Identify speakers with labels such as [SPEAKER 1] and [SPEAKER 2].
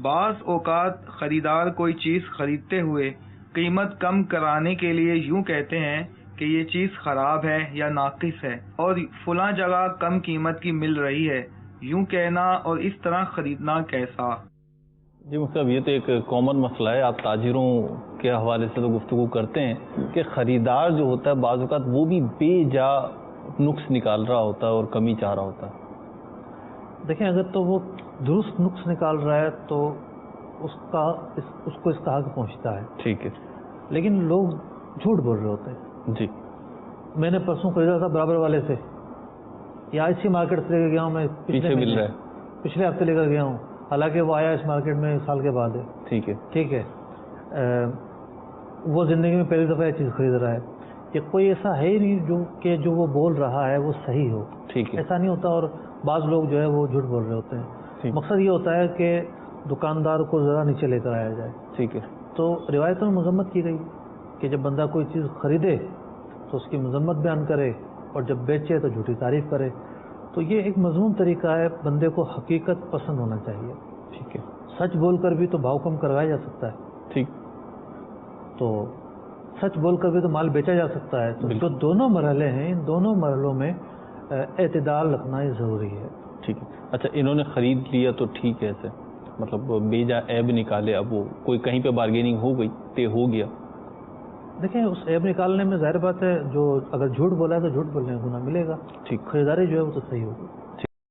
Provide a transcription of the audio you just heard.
[SPEAKER 1] بعض اوقات خریدار کوئی چیز خریدتے ہوئے قیمت کم کرانے کے لیے یوں کہتے ہیں کہ یہ چیز خراب ہے یا ناقص ہے اور فلاں جگہ کم قیمت کی مل رہی ہے، یوں کہنا اور اس طرح خریدنا کیسا؟
[SPEAKER 2] جی مصعب، یہ تو ایک کامن مسئلہ ہے، آپ تاجروں کے حوالے سے تو گفتگو کرتے ہیں کہ خریدار جو ہوتا ہے بعض اوقات وہ بھی بے جا نقص نکال رہا ہوتا ہے اور کمی چاہ رہا ہوتا ہے۔
[SPEAKER 3] دیکھیں، اگر تو وہ درست نقص نکال رہا ہے تو اس کو اس کا حق پہنچتا ہے،
[SPEAKER 2] ٹھیک ہے،
[SPEAKER 3] لیکن لوگ جھوٹ بول رہے ہوتے ہیں۔
[SPEAKER 2] جی،
[SPEAKER 3] میں نے پرسوں خریدا تھا برابر والے سے، یا اسی مارکیٹ سے لے کر گیا ہوں، میں
[SPEAKER 2] پیچھے مل رہا ہے،
[SPEAKER 3] پچھلے ہفتے لے کر گیا ہوں، حالانکہ وہ آیا اس مارکیٹ میں سال کے بعد ہے۔ ٹھیک ہے، وہ زندگی میں پہلی دفعہ یہ چیز خرید رہا ہے کہ کوئی ایسا ہے ہی نہیں جو وہ بول رہا ہے وہ صحیح ہو،
[SPEAKER 2] ٹھیک ہے،
[SPEAKER 3] ایسا نہیں ہوتا، اور بعض لوگ جو ہے وہ جھوٹ بول رہے ہوتے ہیں۔ مقصد یہ ہوتا ہے کہ دکاندار کو ذرا نیچے لے کر آیا جائے۔
[SPEAKER 2] ٹھیک ہے، تو
[SPEAKER 3] روایتوں میں مذمت کی گئی کہ جب بندہ کوئی چیز خریدے تو اس کی مذمت بیان کرے، اور جب بیچے تو جھوٹی تعریف کرے۔ تو یہ ایک مضمون طریقہ ہے، بندے کو حقیقت پسند ہونا چاہیے۔
[SPEAKER 2] ٹھیک ہے،
[SPEAKER 3] سچ بول کر بھی تو بھاؤ کم کروایا جا سکتا ہے،
[SPEAKER 2] ٹھیک،
[SPEAKER 3] تو سچ بول کر بھی تو مال بیچا جا سکتا ہے۔ تو جو دونوں مرحلے ہیں، ان دونوں مرحلوں میں اعتدال رکھنا یہ ضروری ہے۔
[SPEAKER 2] ٹھیک ہے، اچھا انہوں نے خرید لیا تو ٹھیک ہے، ایسے مطلب بے جا عیب نکالے، اب وہ کوئی کہیں پہ بارگیننگ ہو گئی، طے ہو گیا۔
[SPEAKER 3] دیکھیں، اس عیب نکالنے میں ظاہر بات ہے، جو اگر جھوٹ بولا ہے تو جھوٹ بولنے کا گناہ ملے گا،
[SPEAKER 2] ٹھیک،
[SPEAKER 3] خریداری جو ہے وہ تو صحیح ہوگی۔